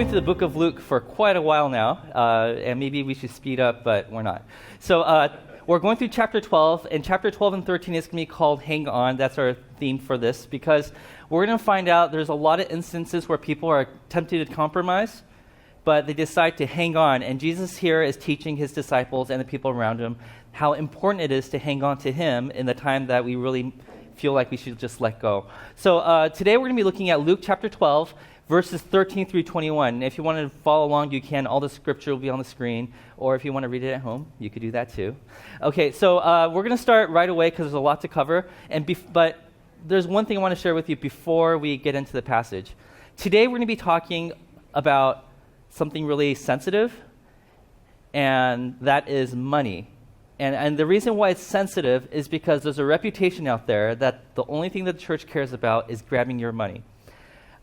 into the book of Luke for quite a while now, and maybe we should speed up, but we're not. So we're going through chapter 12, and chapter 12 and 13 is going to be called Hang On. That's our theme for this, because we're going to find out there's a lot of instances where people are tempted to compromise, but they decide to hang on. And Jesus here is teaching his disciples and the people around him how important it is to hang on to him in the time that we really feel like we should just let go. So today we're going to be looking at Luke chapter 12, verses 13 through 21. And if you want to follow along, you can. All the scripture will be on the screen. Or if you want to read it at home, you could do that too. Okay, so we're going to start right away because there's a lot to cover. But there's one thing I want to share with you before we get into the passage. Today we're going to be talking about something really sensitive, and that is money. And the reason why it's sensitive is because there's a reputation out there that the only thing that the church cares about is grabbing your money.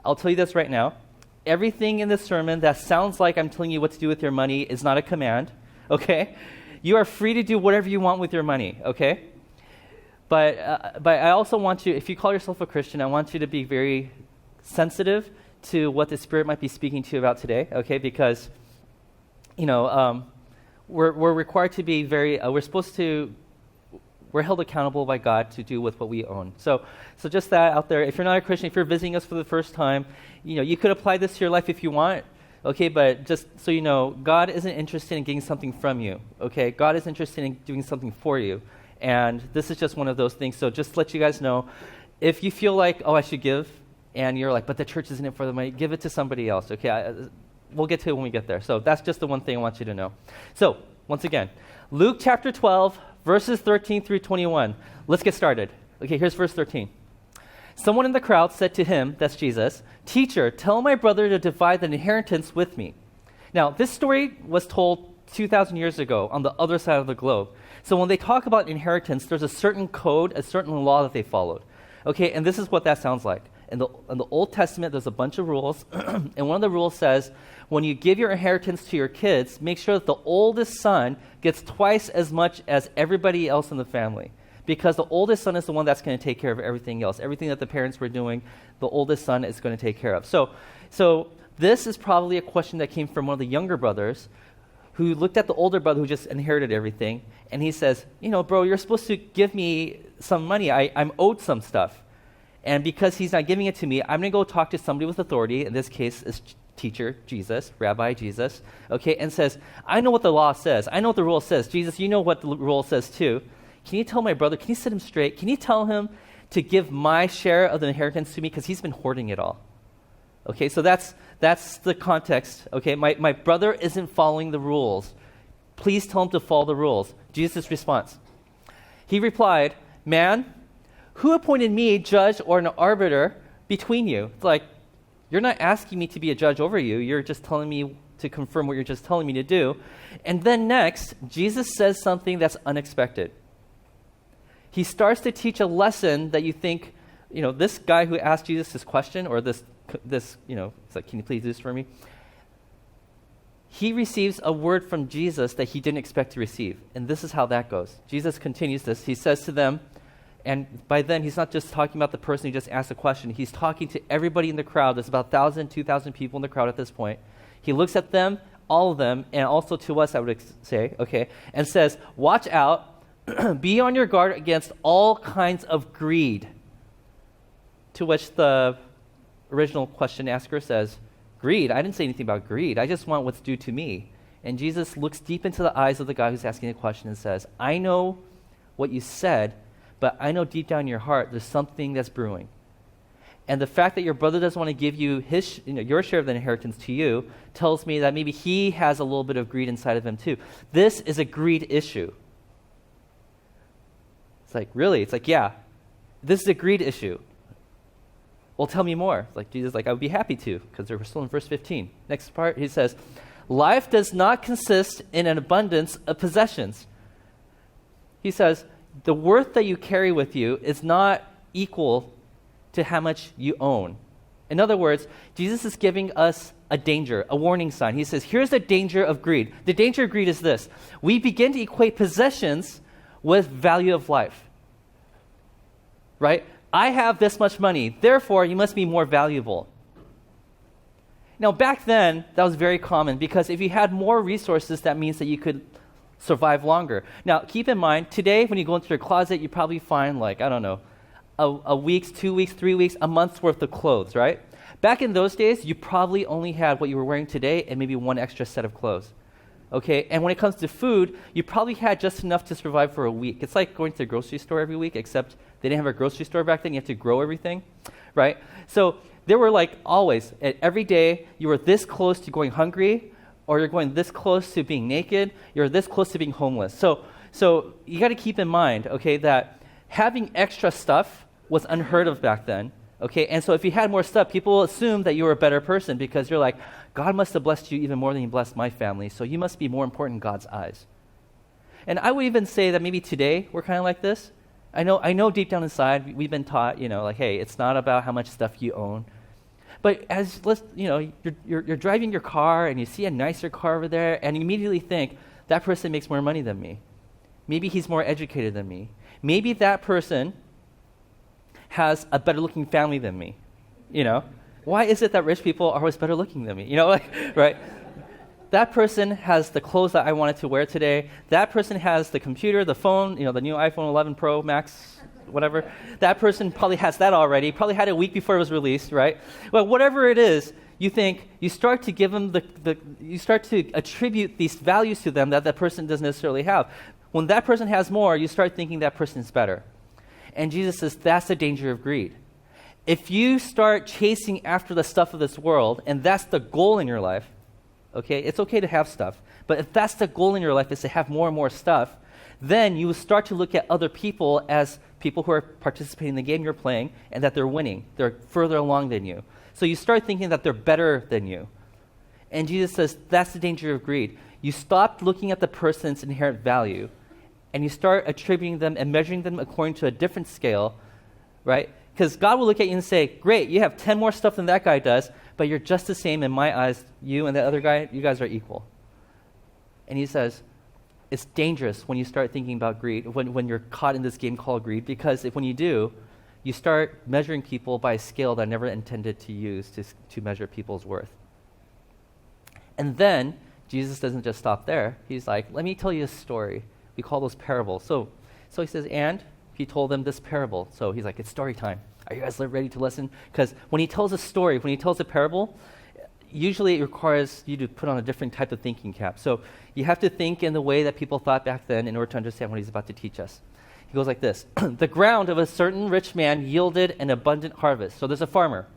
I'll tell you this right now. Everything in this sermon that sounds like I'm telling you what to do with your money is not a command, okay? You are free to do whatever you want with your money, okay? But I also want you, if you call yourself a Christian, I want you to be very sensitive to what the Spirit might be speaking to you about today, okay? Because, we're required to be very, we're held accountable by God to do with what we own. So just that out there. If you're not a Christian, if you're visiting us for the first time, you could apply this to your life if you want, okay? But just so you know, God isn't interested in getting something from you, okay? God is interested in doing something for you. And this is just one of those things. So just to let you guys know, if you feel like, I should give, and you're like, but the church isn't it for the money, give it to somebody else, okay? We'll get to it when we get there. So that's just the one thing I want you to know. So once again, Luke chapter 12, verses 13 through 21. Let's get started. Okay, here's verse 13. Someone in the crowd said to him, that's Jesus, "Teacher, tell my brother to divide the inheritance with me." Now, this story was told 2,000 years ago on the other side of the globe. So when they talk about inheritance, there's a certain code, a certain law that they followed. Okay, and this is what that sounds like. In the Old Testament, there's a bunch of rules, and one of the rules says, when you give your inheritance to your kids, make sure that the oldest son gets twice as much as everybody else in the family, because the oldest son is the one that's going to take care of everything else. Everything that the parents were doing, the oldest son is going to take care of. So this is probably a question that came from one of the younger brothers who looked at the older brother who just inherited everything, and he says, bro, you're supposed to give me some money. I'm owed some stuff. And because he's not giving it to me, I'm going to go talk to somebody with authority. In this case, is teacher, Jesus, Rabbi Jesus, okay, and says, I know what the law says. I know what the rule says. Jesus, you know what the rule says too. Can you tell my brother, can you set him straight? Can you tell him to give my share of the inheritance to me? Because he's been hoarding it all. Okay, so that's the context. Okay, my brother isn't following the rules. Please tell him to follow the rules. Jesus' response. He replied, "Man, who appointed me judge or an arbiter between you?" It's like, you're not asking me to be a judge over you. You're just telling me to confirm what you're just telling me to do. And then next, Jesus says something that's unexpected. He starts to teach a lesson that you think, this guy who asked Jesus this question, or this, it's like, can you please do this for me? He receives a word from Jesus that he didn't expect to receive. And this is how that goes. Jesus continues this. He says to them, and by then, he's not just talking about the person who just asked the question. He's talking to everybody in the crowd. There's about 1,000, 2,000 people in the crowd at this point. He looks at them, all of them, and also to us, I would say, okay, and says, "Watch out, be on your guard against all kinds of greed." To which the original question asker says, "Greed? I didn't say anything about greed. I just want what's due to me." And Jesus looks deep into the eyes of the guy who's asking the question and says, "I know what you said, but I know deep down in your heart there's something that's brewing. And the fact that your brother doesn't want to give you your share of the inheritance to you tells me that maybe he has a little bit of greed inside of him too. This is a greed issue." It's like, really? It's like, yeah, this is a greed issue. Well, tell me more. It's like, Jesus, I would be happy to, because we're still in verse 15. Next part, he says, "Life does not consist in an abundance of possessions." He says, the worth that you carry with you is not equal to how much you own. In other words, Jesus is giving us a danger, a warning sign. He says, here's the danger of greed. The danger of greed is this. We begin to equate possessions with value of life. Right? I have this much money, therefore you must be more valuable. Now, back then, that was very common because if you had more resources, that means that you could survive longer. Now, keep in mind, today, when you go into your closet, you probably find, like, I don't know, a week's, 2 weeks, 3 weeks, a month's worth of clothes, right? Back in those days, you probably only had what you were wearing today and maybe one extra set of clothes. Okay, and when it comes to food, you probably had just enough to survive for a week. It's like going to the grocery store every week, except they didn't have a grocery store back then. You have to grow everything, right? So there were like always, every day, you were this close to going hungry, or you're going this close to being naked, you're this close to being homeless. So you got to keep in mind, okay, that having extra stuff was unheard of back then. Okay, and so if you had more stuff, people will assume that you were a better person because you're like, God must have blessed you even more than he blessed my family, so you must be more important in God's eyes. And I would even say that maybe today we're kind of like this. I know deep down inside we've been taught, like, hey, it's not about how much stuff you own. But you're driving your car and you see a nicer car over there and you immediately think, that person makes more money than me. Maybe he's more educated than me. Maybe that person has a better looking family than me, Why is it that rich people are always better looking than me? Right? That person has the clothes that I wanted to wear today. That person has the computer, the phone, the new iPhone 11 Pro Max, whatever. That person probably has that already, probably had it a week before it was released, right? Well, whatever it is, you start to give them you start to attribute these values to them that that person doesn't necessarily have. When that person has more, you start thinking that person is better. And Jesus says that's the danger of greed. If you start chasing after the stuff of this world, and that's the goal in your life, okay, it's okay to have stuff, but if that's the goal in your life is to have more and more stuff, then you will start to look at other people as people who are participating in the game you're playing and that they're winning. They're further along than you. So you start thinking that they're better than you. And Jesus says that's the danger of greed. You stop looking at the person's inherent value and you start attributing them and measuring them according to a different scale, right? Because God will look at you and say, great, you have 10 more stuff than that guy does, but you're just the same in my eyes. You and that other guy, you guys are equal. And he says, it's dangerous when you start thinking about greed, when you're caught in this game called greed, because when you do, you start measuring people by a scale that I never intended to use to measure people's worth. And then, Jesus doesn't just stop there. He's like, let me tell you a story. We call those parables. So he says, and he told them this parable. So he's like, it's story time. Are you guys ready to listen? Because when he tells a story, when he tells a parable, usually it requires you to put on a different type of thinking cap. So you have to think in the way that people thought back then in order to understand what he's about to teach us. He goes like this. The ground of a certain rich man yielded an abundant harvest. So there's a farmer.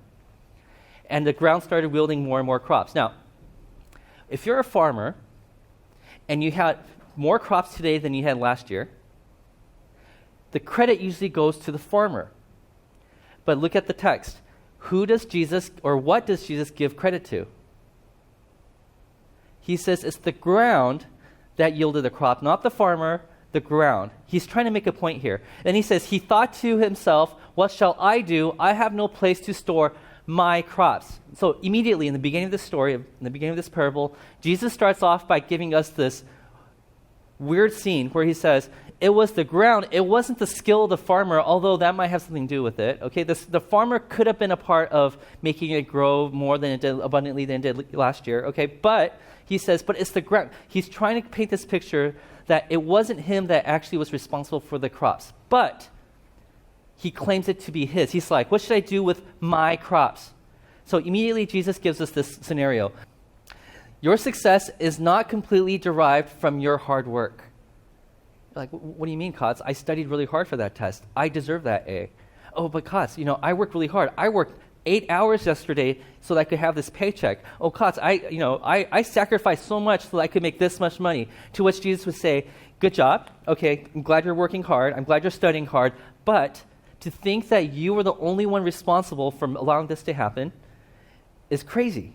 And the ground started yielding more and more crops. Now, if you're a farmer and you had more crops today than you had last year, the credit usually goes to the farmer. But look at the text. Who does Jesus, or what does Jesus give credit to? He says it's the ground that yielded the crop, not the farmer, the ground. He's trying to make a point here. And he says, he thought to himself, what shall I do? I have no place to store my crops. So immediately in the beginning of this story, in the beginning of this parable, Jesus starts off by giving us this weird scene where he says, it was the ground, it wasn't the skill of the farmer, although that might have something to do with it. Okay, the farmer could have been a part of making it grow more than it did, abundantly than it did last year. Okay, but he says, but it's the ground. He's trying to paint this picture that it wasn't him that actually was responsible for the crops, but he claims it to be his. He's like, what should I do with my crops? So immediately Jesus gives us this scenario. Your success is not completely derived from your hard work. Like, what do you mean, Kotz? I studied really hard for that test. I deserve that A. Oh, but Kotz, I worked really hard. I worked 8 hours yesterday so that I could have this paycheck. Oh, Kotz, I sacrificed so much so that I could make this much money. To which Jesus would say, good job. Okay, I'm glad you're working hard. I'm glad you're studying hard. But to think that you were the only one responsible for allowing this to happen is crazy.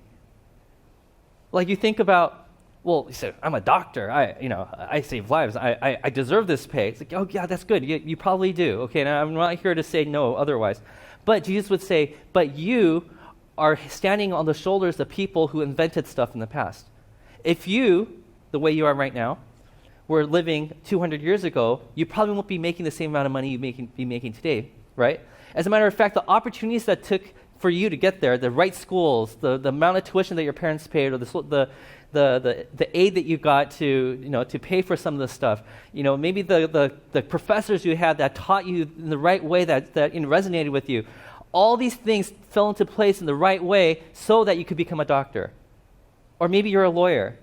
Like, you think about, well, you said, I'm a doctor. I save lives. I deserve this pay. It's like, oh, yeah, that's good. You probably do. Okay, and I'm not here to say no otherwise. But Jesus would say, but you are standing on the shoulders of people who invented stuff in the past. If you, the way you are right now, were living 200 years ago, you probably won't be making the same amount of money you be making today, right? As a matter of fact, the opportunities that took for you to get there, the right schools, the amount of tuition that your parents paid, or the aid that you got to pay for some of this stuff. Maybe the professors you had that taught you in the right way that resonated with you. All these things fell into place in the right way so that you could become a doctor. Or maybe you're a lawyer,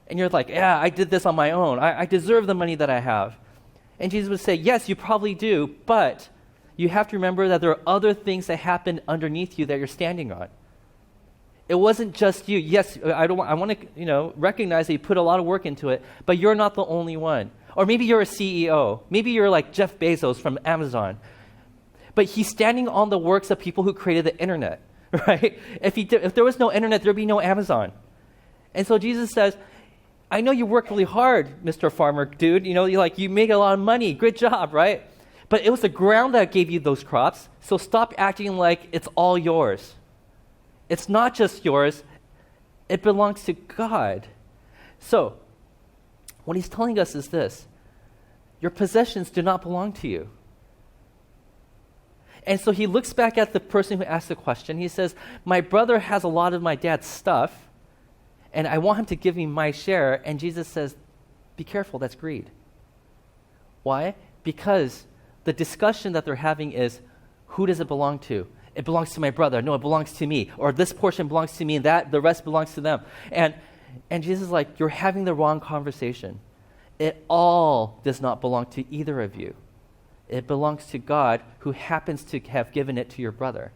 and you're like, yeah, I did this on my own. I deserve the money that I have. And Jesus would say, yes, you probably do, but you have to remember that there are other things that happened underneath you that you're standing on. It wasn't just you. Yes, I want to recognize that you put a lot of work into it, but you're not the only one. Or maybe you're a CEO. Maybe you're like Jeff Bezos from Amazon. But he's standing on the works of people who created the internet, right? If there was no internet, there'd be no Amazon. And so Jesus says, I know you worked really hard, Mr. Farmer dude. You made a lot of money. Good job, right? But it was the ground that gave you those crops. So stop acting like it's all yours. It's not just yours. It belongs to God. So what he's telling us is this. Your possessions do not belong to you. And so he looks back at the person who asked the question. He says, my brother has a lot of my dad's stuff, and I want him to give me my share. And Jesus says, be careful, that's greed. Why? Because the discussion that they're having is, who does it belong to? It belongs to my brother. No, it belongs to me. Or this portion belongs to me, and the rest belongs to them. And Jesus is like, you're having the wrong conversation. It all does not belong to either of you. It belongs to God, who happens to have given it to your brother.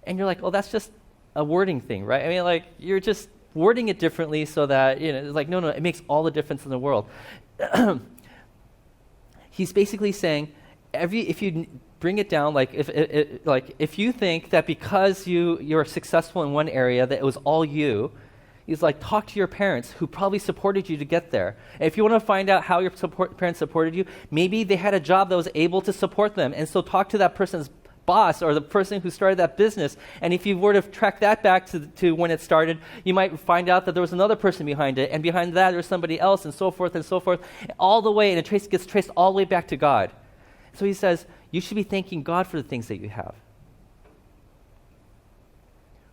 And you're like, oh, that's just a wording thing, right? I mean, you're just wording it differently so that, it's like, no, it makes all the difference in the world. He's basically saying, if you bring it down, if you think that because you're successful in one area that it was all you, he's like, talk to your parents who probably supported you to get there. And if you want to find out how your parents supported you, maybe they had a job that was able to support them. And so talk to that person's boss or the person who started that business. And if you were to track that back to when it started, you might find out that there was another person behind it. And behind that, there's somebody else, and so forth, all the way. And it gets traced all the way back to God. So he says, you should be thanking God for the things that you have,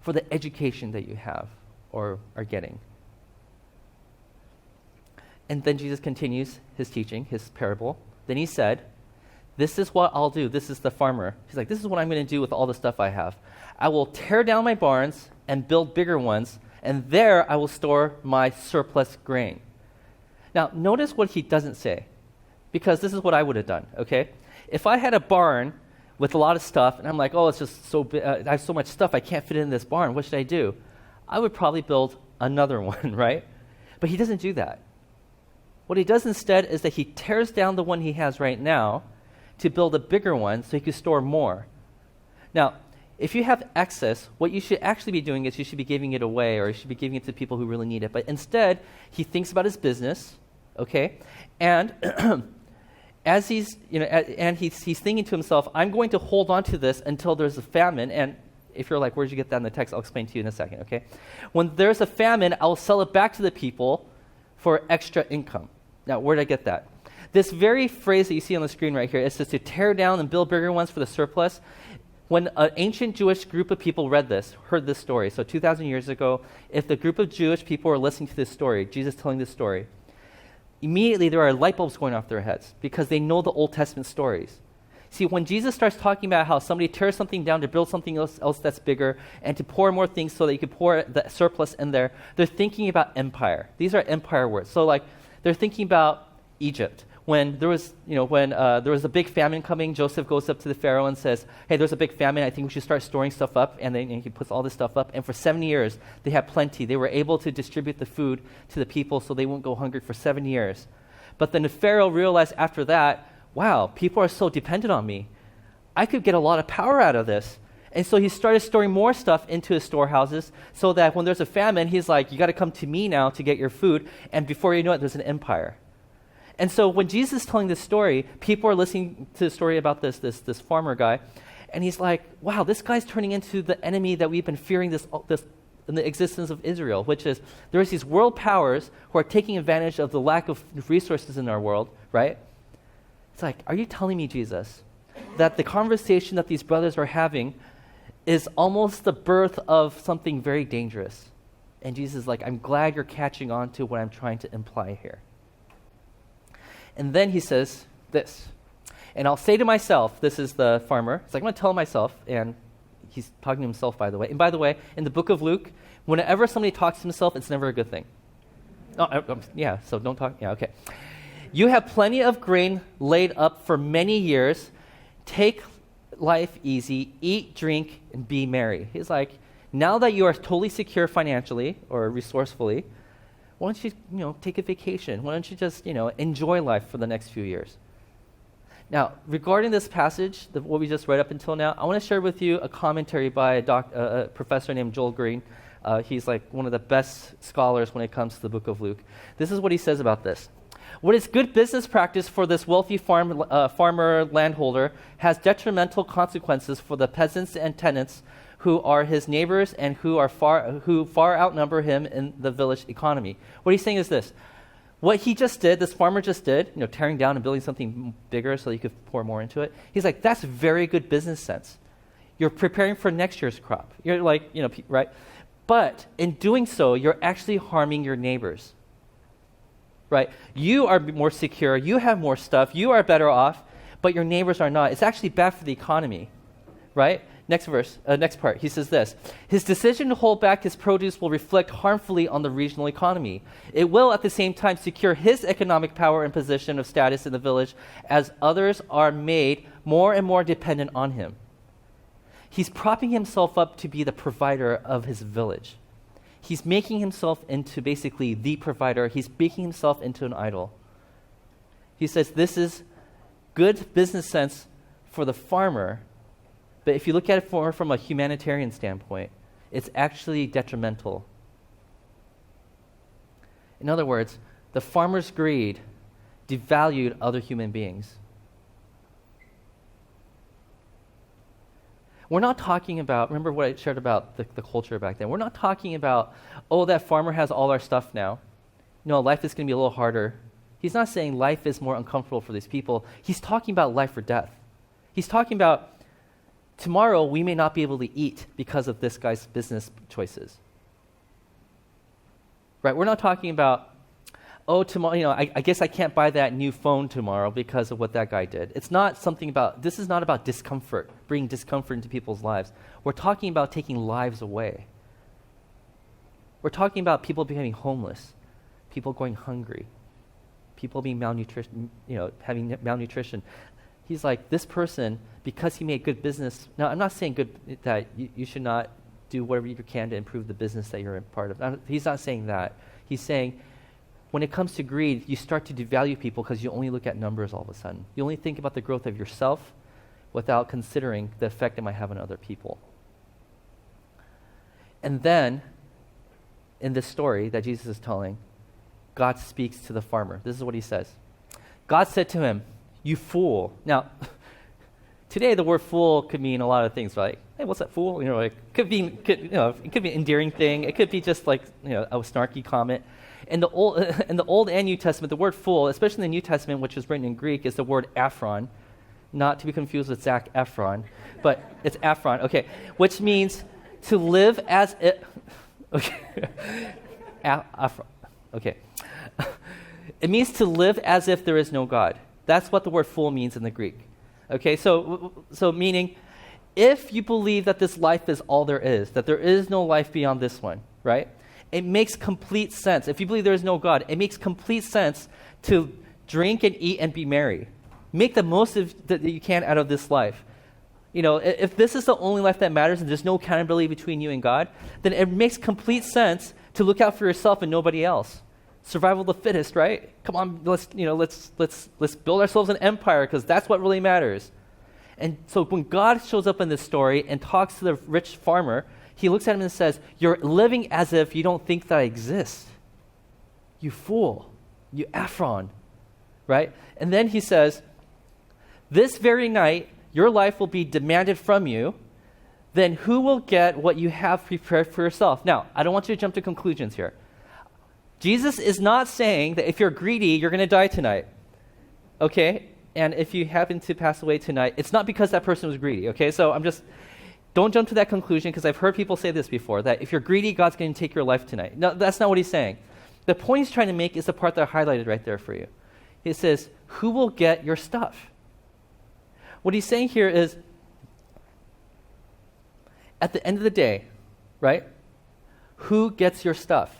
for the education that you have or are getting. And then Jesus continues his teaching, his parable. Then he said, this is what I'll do. This is the farmer. He's like, this is what I'm going to do with all the stuff I have. I will tear down my barns and build bigger ones, and there I will store my surplus grain. Now, notice what he doesn't say, because this is what I would have done, okay? If I had a barn with a lot of stuff, and I'm like, oh, it's just so big, I have so much stuff, I can't fit it in this barn. What should I do? I would probably build another one, right? But he doesn't do that. What he does instead is that he tears down the one he has right now to build a bigger one so he can store more. Now, if you have excess, what you should actually be doing is you should be giving it away, or you should be giving it to people who really need it. But instead, he thinks about his business, okay? And as he's thinking to himself, I'm going to hold on to this until there's a famine. And if you're like, where did you get that in the text? I'll explain to you in a second, okay? When there's a famine, I'll sell it back to the people for extra income. Now, where did I get that? This very phrase that you see on the screen right here, it says to tear down and build bigger ones for the surplus. When an ancient Jewish group of people heard this story, so 2,000 years ago, if the group of Jewish people were listening to this story, Jesus telling this story, immediately there are light bulbs going off their heads because they know the Old Testament stories. See, when Jesus starts talking about how somebody tears something down to build something else that's bigger and to pour more things so that you can pour the surplus in there, they're thinking about empire. These are empire words. So they're thinking about Egypt. When there was a big famine coming, Joseph goes up to the Pharaoh and says, hey, there's a big famine. I think we should start storing stuff up. And then he puts all this stuff up. And for 7 years, they had plenty. They were able to distribute the food to the people so they won't go hungry for 7 years. But then the Pharaoh realized after that, wow, people are so dependent on me. I could get a lot of power out of this. And so he started storing more stuff into his storehouses so that when there's a famine, he's like, you got to come to me now to get your food. And before you know it, there's an empire. And so when Jesus is telling this story, people are listening to the story about this farmer guy, and he's like, wow, this guy's turning into the enemy that we've been fearing this in the existence of Israel, which is there's these world powers who are taking advantage of the lack of resources in our world, right? It's like, are you telling me, Jesus, that the conversation that these brothers are having is almost the birth of something very dangerous. And Jesus is like, I'm glad you're catching on to what I'm trying to imply here. And then he says this, and I'll say to myself, this is the farmer, it's like, I'm going to tell myself, and he's talking to himself, by the way. And by the way, in the book of Luke, whenever somebody talks to himself, it's never a good thing. Yeah, so don't talk, yeah, okay. You have plenty of grain laid up for many years. Take life easy, eat, drink, and be merry. He's like, now that you are totally secure financially or resourcefully, why don't you, take a vacation? Why don't you just, enjoy life for the next few years? Now, regarding this passage, what we just read up until now, I want to share with you a commentary by a professor named Joel Green. He's like one of the best scholars when it comes to the book of Luke. This is what he says about this. What is good business practice for this wealthy farmer landholder has detrimental consequences for the peasants and tenants who are his neighbors and who far outnumber him in the village economy. What he's saying is this. What he just did, this farmer just did, tearing down and building something bigger so he could pour more into it, he's like, that's very good business sense. You're preparing for next year's crop. You're like, right? But in doing so, you're actually harming your neighbors. Right? You are more secure, you have more stuff, you are better off, but your neighbors are not. It's actually bad for the economy. Right? Next part, he says this. His decision to hold back his produce will reflect harmfully on the regional economy. It will at the same time secure his economic power and position of status in the village as others are made more and more dependent on him. He's propping himself up to be the provider of his village. He's making himself into basically the provider. He's making himself into an idol. He says this is good business sense for the farmer, but if you look at it from a humanitarian standpoint, it's actually detrimental. In other words, the farmer's greed devalued other human beings. We're not talking about, remember what I shared about the culture back then. We're not talking about, that farmer has all our stuff now. No, life is going to be a little harder. He's not saying life is more uncomfortable for these people. He's talking about life or death. He's talking about tomorrow we may not be able to eat because of this guy's business choices. Right? We're not talking about, tomorrow, I guess I can't buy that new phone tomorrow because of what that guy did. This is not about discomfort, bringing discomfort into people's lives. We're talking about taking lives away. We're talking about people becoming homeless, people going hungry, people being malnutrition, having malnutrition. He's like, this person, because he made good business. Now, I'm not saying that you should not do whatever you can to improve the business that you're a part of. He's not saying that. He's saying, when it comes to greed, you start to devalue people because you only look at numbers all of a sudden. You only think about the growth of yourself without considering the effect it might have on other people. And then, in this story that Jesus is telling, God speaks to the farmer. This is what he says. God said to him, "You fool." Now, today the word fool could mean a lot of things, right? Hey, what's that fool? It could be an endearing thing. It could be just like, a snarky comment. In the Old and New Testament, the word fool, especially in the New Testament, which is written in Greek, is the word aphron, not to be confused with Zac Efron, but it's aphron, okay, which means to live as if, okay, aphron, okay. It means to live as if there is no God. That's what the word fool means in the Greek. Okay, so meaning, if you believe that this life is all there is, that there is no life beyond this one, right? It makes complete sense. If you believe there is no God, it makes complete sense to drink and eat and be merry. Make the most that you can out of this life. If this is the only life that matters and there's no accountability between you and God, then it makes complete sense to look out for yourself and nobody else. Survival of the fittest, right? Come on, let's build ourselves an empire because that's what really matters. And so when God shows up in this story and talks to the rich farmer, he looks at him and says, "You're living as if you don't think that I exist. You fool, you Ephron," right? And then he says, "This very night, your life will be demanded from you. Then who will get what you have prepared for yourself?" Now, I don't want you to jump to conclusions here. Jesus is not saying that if you're greedy, you're going to die tonight. Okay? And if you happen to pass away tonight, it's not because that person was greedy. Okay? So don't jump to that conclusion, because I've heard people say this before, that if you're greedy, God's going to take your life tonight. No, that's not what he's saying. The point he's trying to make is the part that I highlighted right there for you. He says, who will get your stuff? What he's saying here is, at the end of the day, right, who gets your stuff?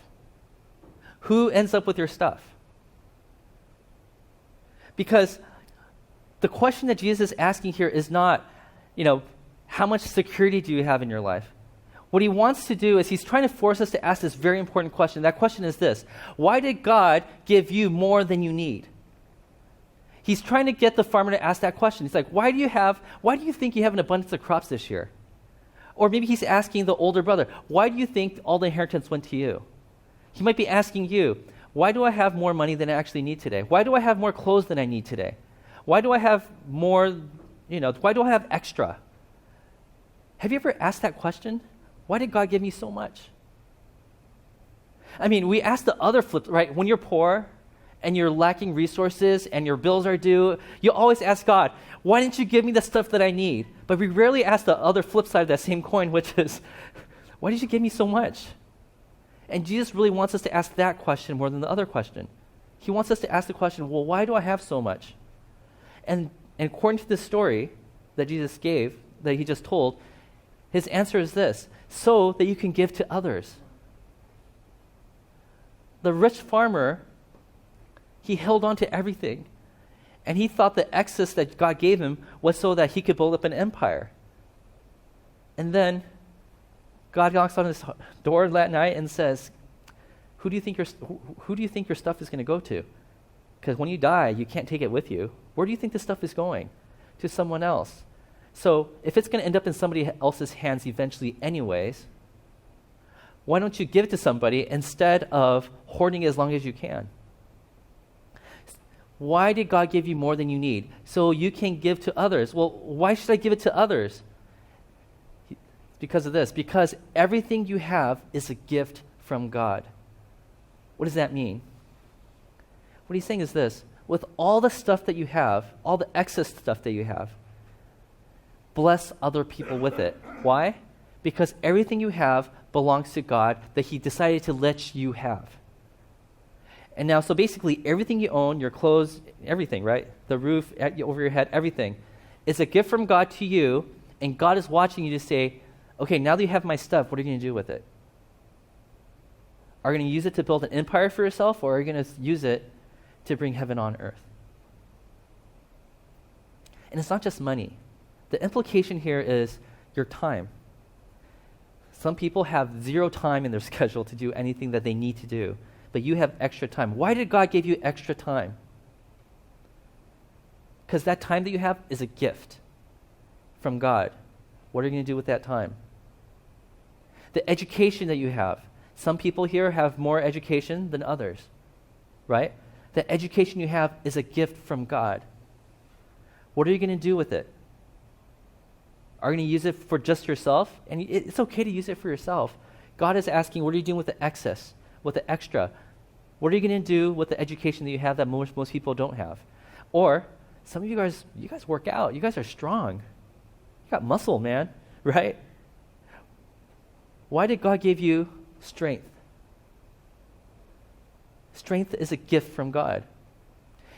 Who ends up with your stuff? Because the question that Jesus is asking here is not, how much security do you have in your life? What he wants to do is he's trying to force us to ask this very important question. That question is this: why did God give you more than you need? He's trying to get the farmer to ask that question. He's like, why do you think you have an abundance of crops this year? Or maybe he's asking the older brother, why do you think all the inheritance went to you? He might be asking you, why do I have more money than I actually need today? Why do I have more clothes than I need today? Why do I have more, why do I have extra? Have you ever asked that question? Why did God give me so much? I mean, we ask the other flip, right? When you're poor and you're lacking resources and your bills are due, you always ask God, why didn't you give me the stuff that I need? But we rarely ask the other flip side of that same coin, which is, why did you give me so much? And Jesus really wants us to ask that question more than the other question. He wants us to ask the question, well, why do I have so much? And according to this story that Jesus gave, that he just told, his answer is this: so that you can give to others. The rich farmer, he held on to everything. And he thought the excess that God gave him was so that he could build up an empire. And then God knocks on his door that night and says, who do you think your stuff is going to go to? Because when you die, you can't take it with you. Where do you think this stuff is going? To someone else. So if it's going to end up in somebody else's hands eventually anyways, why don't you give it to somebody instead of hoarding it as long as you can? Why did God give you more than you need? So you can give to others. Well, why should I give it to others? Because of this. Because everything you have is a gift from God. What does that mean? What he's saying is this: with all the stuff that you have, all the excess stuff that you have, bless other people with it. Why? Because everything you have belongs to God that he decided to let you have. And now, so basically, everything you own, your clothes, everything, right? The roof over your head, everything, is a gift from God to you, and God is watching you to say, okay, now that you have my stuff, what are you going to do with it? Are you going to use it to build an empire for yourself, or are you going to use it to bring heaven on earth? And it's not just money. The implication here is your time. Some people have zero time in their schedule to do anything that they need to do, but you have extra time. Why did God give you extra time? Because that time that you have is a gift from God. What are you going to do with that time? The education that you have. Some people here have more education than others, right? The education you have is a gift from God. What are you going to do with it? Are you going to use it for just yourself? And it's okay to use it for yourself. God is asking, what are you doing with the excess, with the extra? What are you going to do with the education that you have that most people don't have? Or some of you guys work out. You guys are strong. You got muscle, man, right? Why did God give you strength? Strength is a gift from God.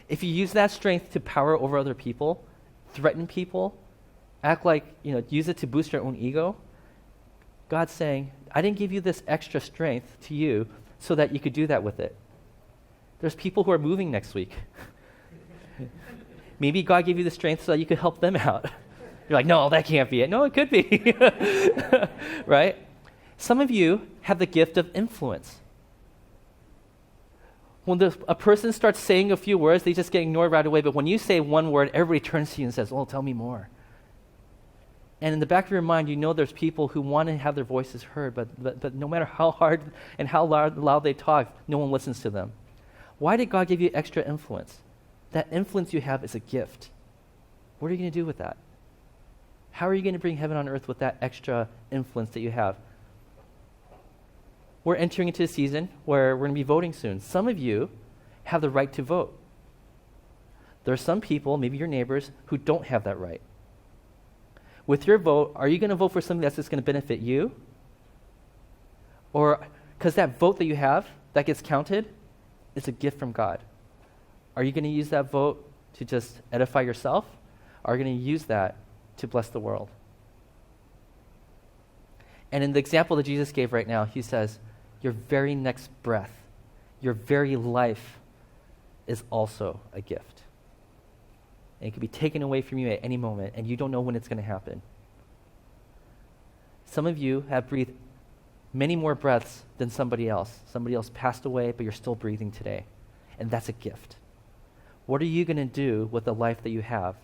If you use that strength to power over other people, threaten people, act like, use it to boost your own ego, God's saying, I didn't give you this extra strength to you so that you could do that with it. There's people who are moving next week. Maybe God gave you the strength so that you could help them out. You're like, no, that can't be it. No, it could be. Right? Some of you have the gift of influence. When a person starts saying a few words, they just get ignored right away. But when you say one word, everybody turns to you and says, well, tell me more. And in the back of your mind, there's people who want to have their voices heard, but no matter how hard and how loud they talk, no one listens to them. Why did God give you extra influence? That influence you have is a gift. What are you going to do with that? How are you going to bring heaven on earth with that extra influence that you have? We're entering into a season where we're going to be voting soon. Some of you have the right to vote. There are some people, maybe your neighbors, who don't have that right. with your vote, are you going to vote for something that's just going to benefit you? Or, because that vote that you have, that gets counted, is a gift from God. Are you going to use that vote to just edify yourself? Or are you going to use that to bless the world? And in the example that Jesus gave right now, he says, your very next breath, your very life is also a gift. And it can be taken away from you at any moment, and you don't know when it's going to happen. Some of you have breathed many more breaths than somebody else. Somebody else passed away, but you're still breathing today. And that's a gift. What are you going to do with the life that you have?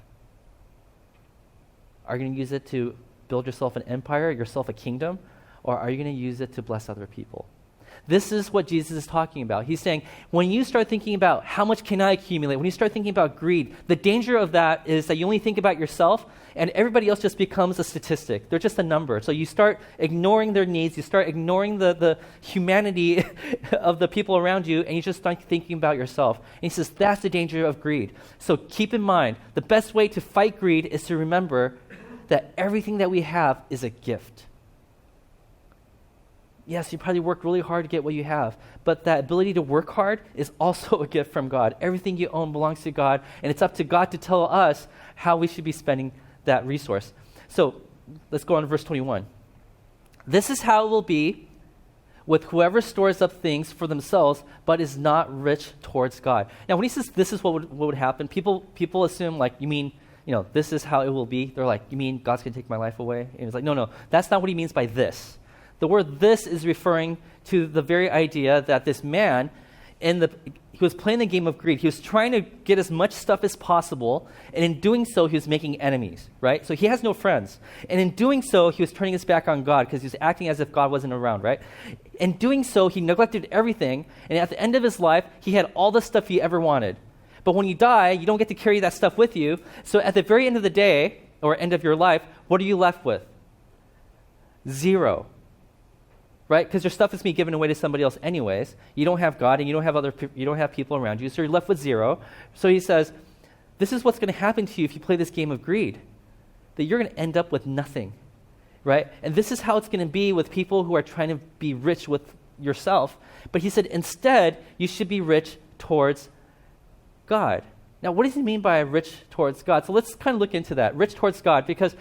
Are you going to use it to build yourself an empire, yourself a kingdom, or are you going to use it to bless other people? This is what Jesus is talking about. He's saying, when you start thinking about how much can I accumulate, when you start thinking about greed, the danger of that is that you only think about yourself and everybody else just becomes a statistic. They're just a number. So you start ignoring their needs, you start ignoring the humanity of the people around you, and you just start thinking about yourself. And he says, that's the danger of greed. So keep in mind, the best way to fight greed is to remember that everything that we have is a gift. Yes, you probably worked really hard to get what you have, but that ability to work hard is also a gift from God. Everything you own belongs to God, and it's up to God to tell us how we should be spending that resource. So let's go on to verse 21. This is how it will be with whoever stores up things for themselves, but is not rich towards God. Now, when he says this is what would happen, people assume, like, you mean, this is how it will be? They're like, you mean God's going to take my life away? And it's like, no, that's not what he means by this. The word this is referring to the very idea that this man, he was playing the game of greed. He was trying to get as much stuff as possible, and in doing so, he was making enemies, right? So he has no friends. And in doing so, he was turning his back on God because he was acting as if God wasn't around, right? In doing so, he neglected everything, and at the end of his life, he had all the stuff he ever wanted. But when you die, you don't get to carry that stuff with you. So at the very end of the day, or end of your life, what are you left with? Zero. Right? Because your stuff is being given away to somebody else anyways. You don't have God, and you don't have people around you, so you're left with zero. So he says, this is what's going to happen to you if you play this game of greed, that you're going to end up with nothing, right? And this is how it's going to be with people who are trying to be rich with yourself. But he said, instead, you should be rich towards God. Now, what does he mean by rich towards God? So let's kind of look into that, rich towards God, because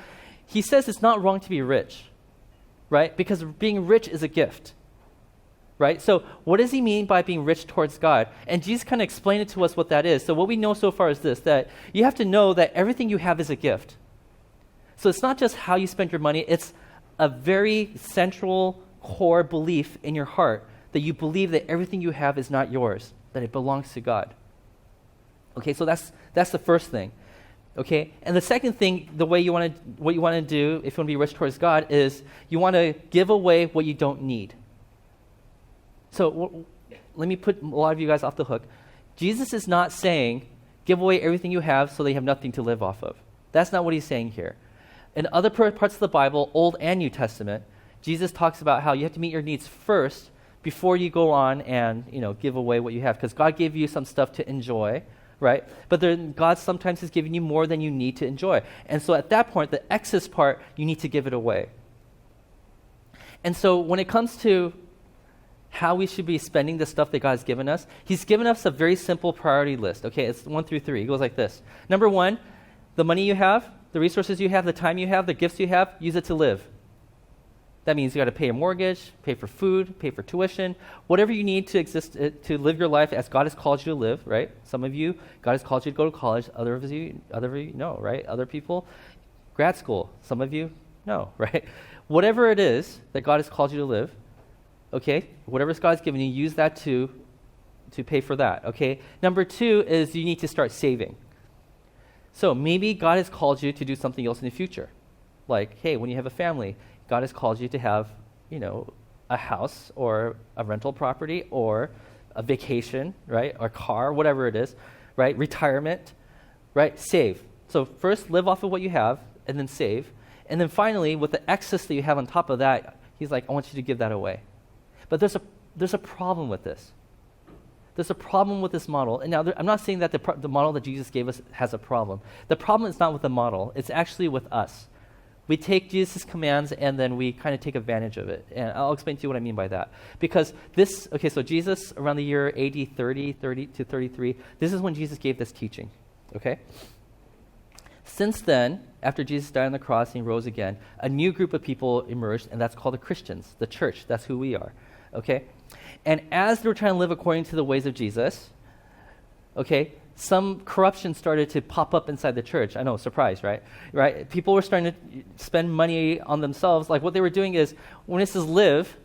he says it's not wrong to be rich. Right? Because being rich is a gift. Right? So what does he mean by being rich towards God? And Jesus kind of explained it to us what that is. So what we know so far is this, that you have to know that everything you have is a gift. So it's not just how you spend your money, it's a very central core belief in your heart that you believe that everything you have is not yours, that it belongs to God. Okay, so that's the first thing. Okay, and the second thing, what you want to do if you want to be rich towards God is you want to give away what you don't need. So let me put a lot of you guys off the hook. Jesus is not saying give away everything you have so that you have nothing to live off of. That's not what he's saying here. In other parts of the Bible, Old and New Testament, Jesus talks about how you have to meet your needs first before you go on and give away what you have, because God gave you some stuff to enjoy. Right? But then God sometimes is giving you more than you need to enjoy. And so at that point, the excess part, you need to give it away. And so when it comes to how we should be spending the stuff that God's given us, he's given us a very simple priority list. Okay, it's 1 through 3. It goes like this. Number 1, the money you have, the resources you have, the time you have, the gifts you have, use it to live. That means you got to pay a mortgage, pay for food, pay for tuition, whatever you need to exist, to live your life as God has called you to live, right? Some of you, God has called you to go to college. Other of you, no, right? Other people, grad school. Some of you, no, right? Whatever it is that God has called you to live, okay? Whatever God's given you, use that to pay for that, okay? Number 2 is you need to start saving. So maybe God has called you to do something else in the future. Like, hey, when you have a family, God has called you to have, a house or a rental property or a vacation, right? Or a car, whatever it is, right? Retirement, right? Save. So first, live off of what you have and then save. And then finally, with the excess that you have on top of that, he's like, I want you to give that away. But there's a problem with this. There's a problem with this model. And now I'm not saying that the model that Jesus gave us has a problem. The problem is not with the model. It's actually with us. We take Jesus' commands and then we kind of take advantage of it. And I'll explain to you what I mean by that. Because so Jesus, around the year AD 30 to 33, this is when Jesus gave this teaching, okay? Since then, after Jesus died on the cross and he rose again, a new group of people emerged, and that's called the Christians, the church. That's who we are, okay? And as they were trying to live according to the ways of Jesus, okay, some corruption started to pop up inside the church. I know, surprise, right? Right? People were starting to spend money on themselves. Like what they were doing is, when it says live,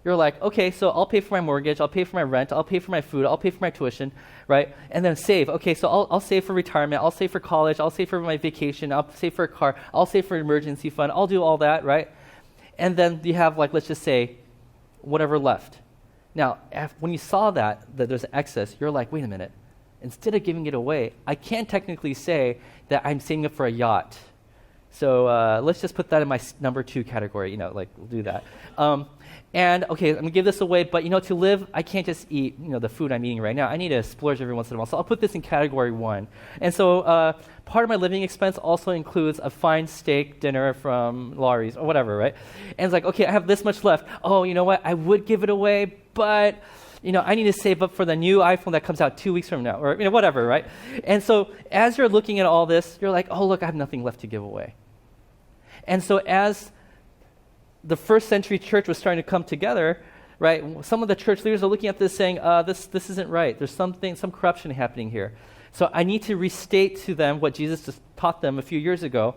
you're like, okay, so I'll pay for my mortgage, I'll pay for my rent, I'll pay for my food, I'll pay for my tuition, right? And then save. Okay, so I'll save for retirement, I'll save for college, I'll save for my vacation, I'll save for a car, I'll save for an emergency fund, I'll do all that, right? And then you have, like, let's just say, whatever left. Now, when you saw that there's an excess, you're like, wait a minute. Instead of giving it away, I can't technically say that I'm saving up for a yacht. So let's just put that in my number 2 category, we'll do that. And okay, I'm gonna give this away, but to live, I can't just eat, the food I'm eating right now. I need to splurge every once in a while. So I'll put this in category 1. And so part of my living expense also includes a fine steak dinner from Laurie's or whatever, right? And it's like, okay, I have this much left. Oh, you know what? I would give it away, but I need to save up for the new iPhone that comes out 2 weeks from now, or whatever, right? And so as you're looking at all this, you're like, oh, look, I have nothing left to give away. And so as the first century church was starting to come together, right, some of the church leaders are looking at this saying, this isn't right. There's some corruption happening here. So I need to restate to them what Jesus just taught them a few years ago.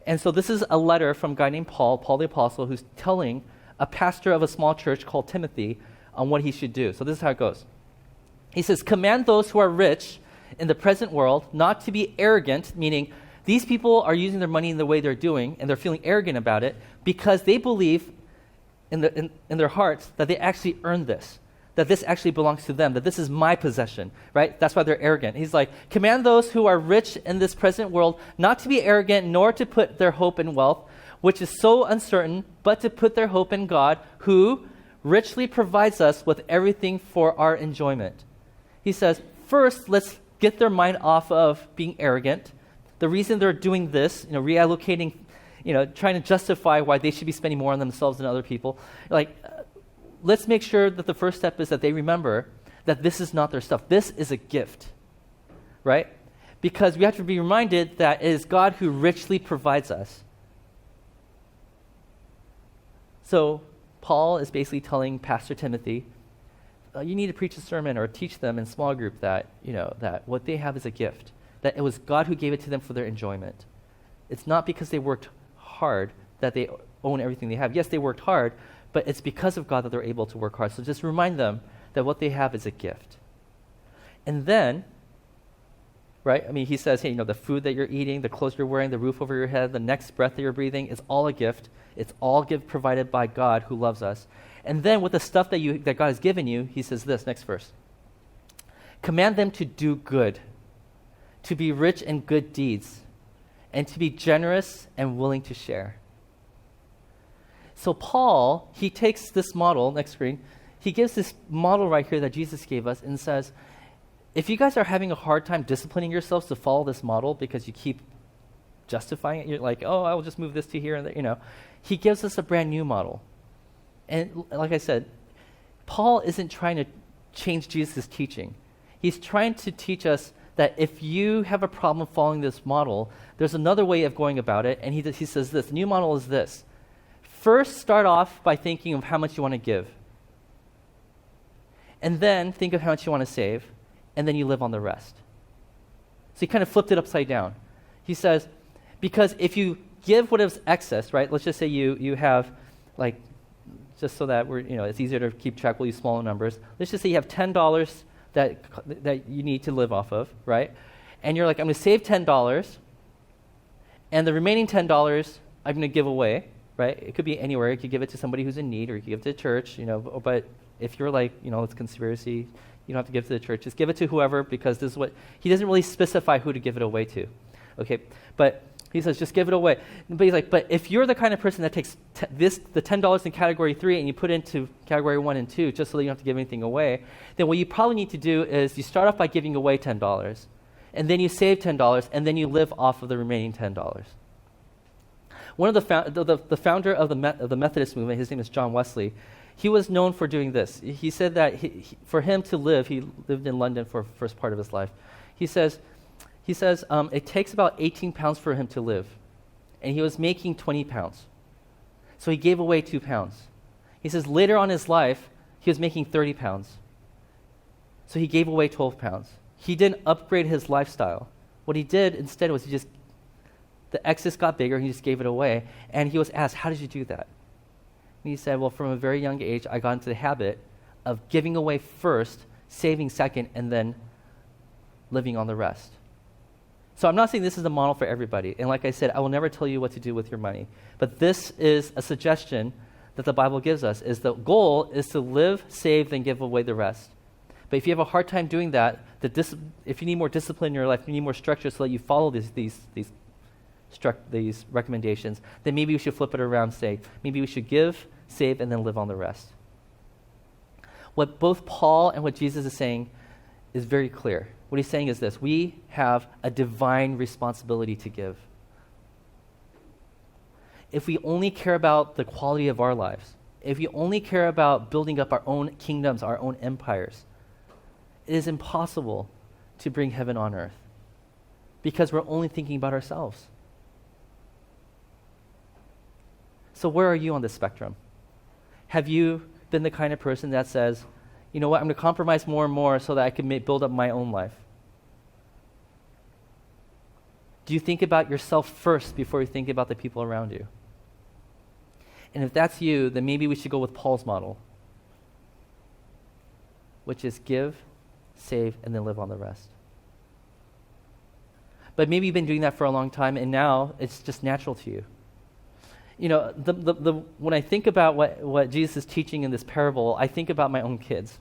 And so this is a letter from a guy named Paul the Apostle, who's telling a pastor of a small church called Timothy on what he should do. So this is how it goes. He says, command those who are rich in the present world not to be arrogant, meaning these people are using their money in the way they're doing, and they're feeling arrogant about it because they believe in their hearts that they actually earned this, that this actually belongs to them, that this is my possession, right? That's why they're arrogant. He's like, command those who are rich in this present world not to be arrogant, nor to put their hope in wealth, which is so uncertain, but to put their hope in God, who richly provides us with everything for our enjoyment. He says, first, let's get their mind off of being arrogant. The reason they're doing this, reallocating, trying to justify why they should be spending more on themselves than other people. Let's make sure that the first step is that they remember that this is not their stuff. This is a gift, right? Because we have to be reminded that it is God who richly provides us. So Paul is basically telling Pastor Timothy, you need to preach a sermon or teach them in small group that, that what they have is a gift, that it was God who gave it to them for their enjoyment. It's not because they worked hard that they own everything they have. Yes, they worked hard, but it's because of God that they're able to work hard. So just remind them that what they have is a gift. And then, right, he says, hey, the food that you're eating, the clothes you're wearing, the roof over your head, the next breath that you're breathing is all a gift. It's all gift provided by God who loves us. And then with the stuff that God has given you, he says this, next verse. Command them to do good, to be rich in good deeds, and to be generous and willing to share. So Paul, he takes this model, next screen, he gives this model right here that Jesus gave us and says, if you guys are having a hard time disciplining yourselves to follow this model because you keep justifying it, you're like, oh, I will just move this to here and there, he gives us a brand new model. And like I said, Paul isn't trying to change Jesus' teaching. He's trying to teach us that if you have a problem following this model, there's another way of going about it. And he says this, the new model is this. First, start off by thinking of how much you want to give. And then think of how much you want to save. And then you live on the rest. So he kind of flipped it upside down. He says, because if you give what is excess, right? Let's just say you have, like, just so that it's easier to keep track, we'll use smaller numbers. Let's just say you have $10 that you need to live off of, right? And you're like, I'm going to save $10, and the remaining $10 I'm going to give away, right? It could be anywhere. You could give it to somebody who's in need, or you could give it to the church, but if you're like, it's conspiracy, you don't have to give it to the church. Just give it to whoever, because this is what, he doesn't really specify who to give it away to, okay? But he says, just give it away. But he's like, but if you're the kind of person that takes the $10 in category 3 and you put it into category 1 and 2 just so that you don't have to give anything away, then what you probably need to do is you start off by giving away $10, and then you save $10, and then you live off of the remaining $10. One of the founder of the Methodist movement, his name is John Wesley. He was known for doing this. He said that for him to live, he lived in London for the first part of his life. He says it takes about 18 pounds for him to live, and he was making 20 pounds. So he gave away 2 pounds. He says later on in his life, he was making 30 pounds. So he gave away 12 pounds. He didn't upgrade his lifestyle. What he did instead was the excess got bigger, he just gave it away. And he was asked, how did you do that? And he said, well, from a very young age, I got into the habit of giving away first, saving second, and then living on the rest. So I'm not saying this is the model for everybody. And like I said, I will never tell you what to do with your money. But this is a suggestion that the Bible gives us, is the goal is to live, save, then give away the rest. But if you have a hard time doing that, if you need more discipline in your life, you need more structure so that you follow these recommendations, then maybe we should flip it around and say, maybe we should give, save, and then live on the rest. What both Paul and what Jesus is saying is very clear. What he's saying is this: we have a divine responsibility to give. If we only care about the quality of our lives, if we only care about building up our own kingdoms, our own empires, it is impossible to bring heaven on earth because we're only thinking about ourselves. So where are you on this spectrum? Have you been the kind of person that says, you know what, I'm going to compromise more and more so that I can build up my own life? Do you think about yourself first before you think about the people around you? And if that's you, then maybe we should go with Paul's model, which is give, save, and then live on the rest. But maybe you've been doing that for a long time, and now it's just natural to you. You know, when I think about what Jesus is teaching in this parable, I think about my own kids.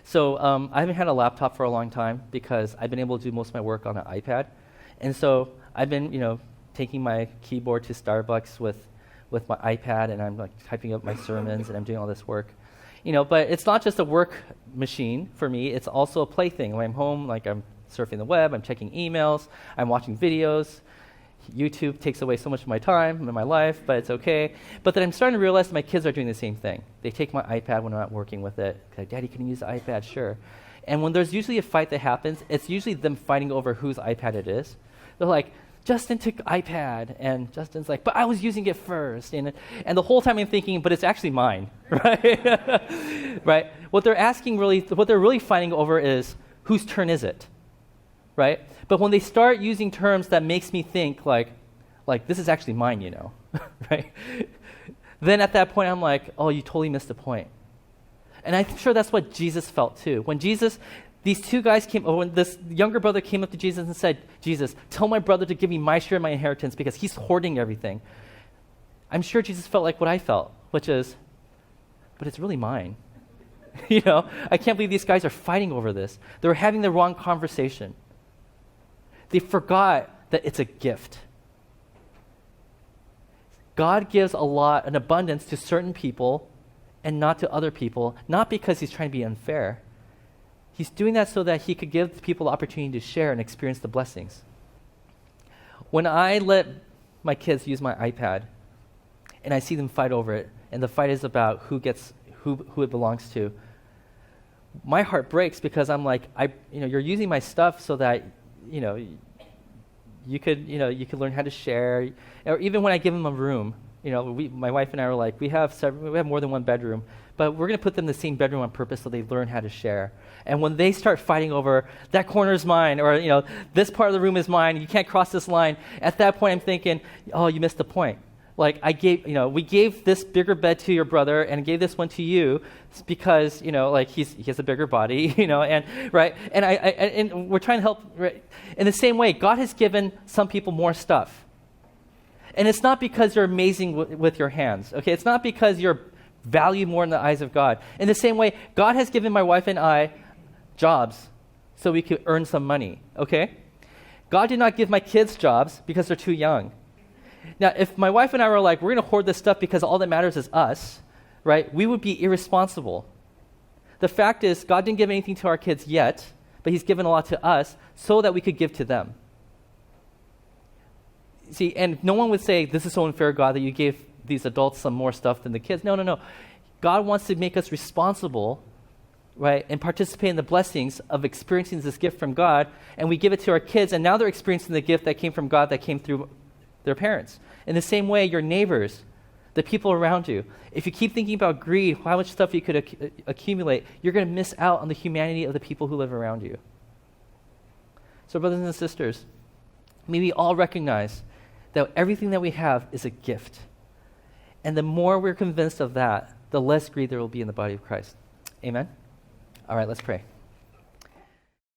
So I haven't had a laptop for a long time because I've been able to do most of my work on an iPad. And so I've been, taking my keyboard to Starbucks with my iPad, and I'm like typing up my sermons, and I'm doing all this work. But it's not just a work machine for me. It's also a plaything. When I'm home, like I'm surfing the web, I'm checking emails, I'm watching videos. YouTube takes away so much of my time in my life, but it's okay. But then I'm starting to realize that my kids are doing the same thing. They take my iPad when I'm not working with it. Like, Daddy, can you use the iPad? Sure. And when there's usually a fight that happens, it's usually them fighting over whose iPad it is. They're like, Justin took iPad, and Justin's like, but I was using it first. And the whole time I'm thinking, but it's actually mine, right? Right? What they're really fighting over is, whose turn is it? Right? But when they start using terms that makes me think like this is actually mine, right? Then at that point I'm like, oh, you totally missed the point. And I'm sure that's what Jesus felt too. When these two guys when this younger brother came up to Jesus and said, Jesus, tell my brother to give me my share of my inheritance because he's hoarding everything. I'm sure Jesus felt like what I felt, which is, but it's really mine. I can't believe these guys are fighting over this. They're having the wrong conversation. They forgot that it's a gift. God gives an abundance to certain people and not to other people, not because he's trying to be unfair. He's doing that so that he could give people the opportunity to share and experience the blessings. When I let my kids use my iPad and I see them fight over it, and the fight is about who it belongs to, my heart breaks because I'm like, you're using my stuff so that you could learn how to share. Or even when I give them a room, my wife and I were like, we have more than one bedroom, but we're going to put them in the same bedroom on purpose so they learn how to share. And when they start fighting over that corner is mine, or this part of the room is mine, you can't cross this line. At that point, I'm thinking, oh, you missed the point. Like we gave this bigger bed to your brother and gave this one to you because he has a bigger body, and right. And we're trying to help. Right? In the same way, God has given some people more stuff, and it's not because you're amazing with your hands. Okay, it's not because you're valued more in the eyes of God. In the same way, God has given my wife and I jobs so we could earn some money. Okay, God did not give my kids jobs because they're too young. Now, if my wife and I were like, we're going to hoard this stuff because all that matters is us, right, we would be irresponsible. The fact is, God didn't give anything to our kids yet, but he's given a lot to us so that we could give to them. See, and no one would say, this is so unfair, God, that you gave these adults some more stuff than the kids. No, no, no. God wants to make us responsible, right, and participate in the blessings of experiencing this gift from God, and we give it to our kids, and now they're experiencing the gift that came from God that came through their parents. In the same way, your neighbors, the people around you, if you keep thinking about greed, how much stuff you could accumulate, you're going to miss out on the humanity of the people who live around you. So brothers and sisters, may we all recognize that everything that we have is a gift. And the more we're convinced of that, the less greed there will be in the body of Christ. Amen? All right, let's pray.